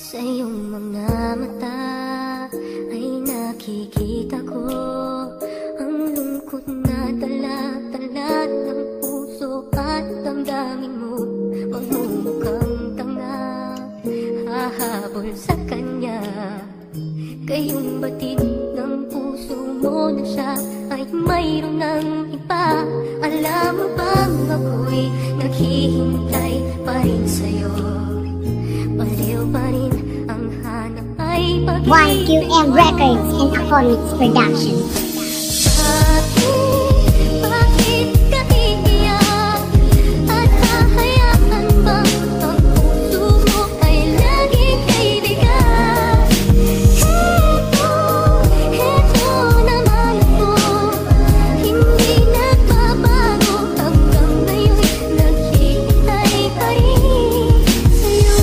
Sa iyong mga mata ay nakikita ko ang lungkot na dala-dala ng puso at damdamin mo. Magmumukhang tanga, hahabol sa kanya. Kayong batid ng puso mo na siya ay mayroon ng iba. Alam mo bang ako'y naghihintay pa rin sa'yo? Baliw pa rin ang hanap ay pag-ibig. YQM Records and Aphonics Productions. Bakit ka iiyak? At hahayaan bang ang puso mo ay laging kaibigan? Heto naman ako, hindi nagbabago. Hanggang ngayon naghihintay pa rin sa'yo.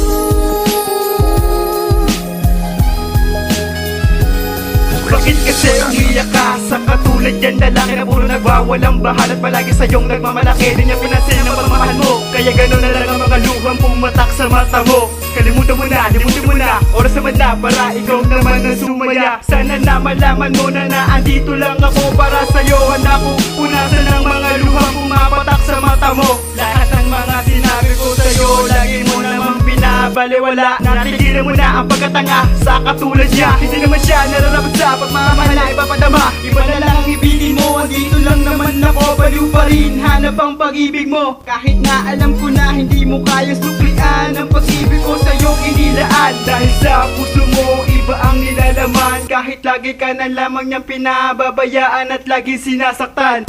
Bakit kasi umiyak ka sa katulad yan lalaki na puro nagwawalang bahal at palagi sa'yong nagmamalaki? Di niya pinansin ang pagmamahal mo, kaya gano'n na lang ang mga luhang pumatak sa mata mo. Kalimutan mo na, limutin mo na, oras naman na para ikaw naman ang sumaya. Sana na malaman mo na andito lang ako para sa'yo. Handa ko punasan ng mga luhang pumapatak sa mata mo. Lahat ng mga sinabi ko sa'yo, lagi mo namang binabaliwala. Natigilan mo na ang pagkatanga sa katulad niya. Hindi naman siya nararapat sa pagmamahal na ipapadama. Iba na lang ang ibigin mo, andito lang naman ako. Baliw pa rin, hanap ang pag-ibig mo. Kahit na alam ko na hindi mo kaya suklian ang pag-ibig ko sa'yo inilaan. Dahil sa puso mo, iba ang nilalaman. Kahit lagi ka na lamang niyang pinababayaan at lagi sinasaktan.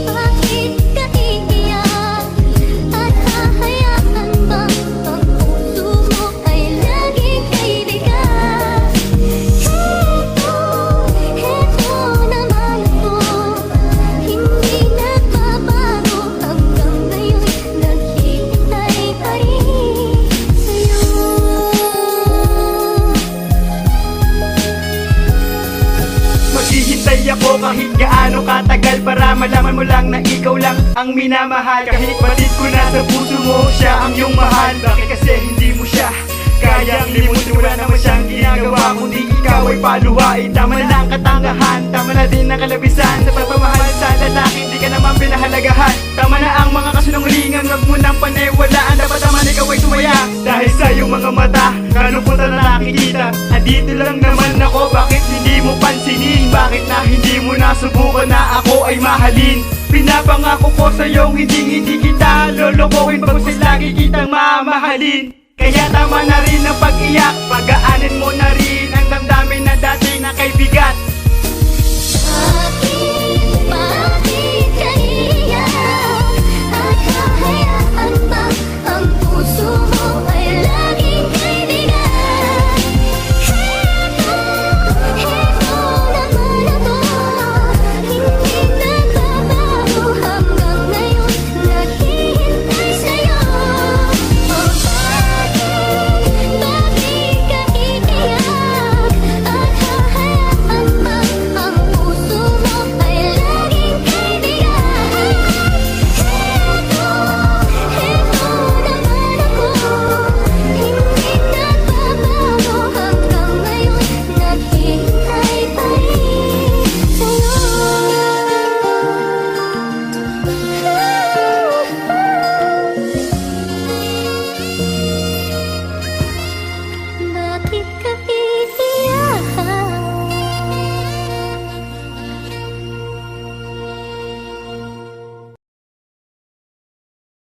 Bakit ka iiyak? At hahayaan bang ang puso mo ay laging kaibigan? Heto naman ako, hindi nagbabago. Hanggang ngayon naghihintay pa rin sa'yo. Maghihintay ako kahit gaano katagal para malaman mo lang na ikaw lang ang minamahal. Kahit batid ko na sa puso mo, siya ang iyong mahal. Bakit kasi hindi mo siya kayang limutin? Wala naman siyang ginagawa kundi ikaw ay paluhain. Tama na lang katangahan, tama na din ang kalabisan. Sa pagmamahal sa lalaki, hindi ka naman pinahalagahan. Tama na ang mga kasinungalingan, wag mo nang paniwalaan. Dapat naman ikaw ay sumaya. Dahil sa iyong mga mata, kalungkutan na nakikita. Andito lang naman ako, bakit hindi mo pansinin? Bakit na hindi mo nasubukan na ako ay mahalin? Pinapangako ko sa'yong hindi kita lolokohin, bagkus lagi kitang mamahalin. Kaya tama na rin ang pag-iyak, pagaanin mo na rin ang damdamin na dati na kaibigan. Bakit ka iiyak? At hahayaan bang ang puso mo ay laging kaibigan? Heto naman ako, hindi nagbabago. Hanggang ngayon naghihintay sa'yo. Bakit ka iiyak? At hahayaan bang ang puso mo ay laging kaibigan? Heto naman ako, hindi nagbabago. Hanggang ngayon naghihintay pa rin sa'yo. Bakit ka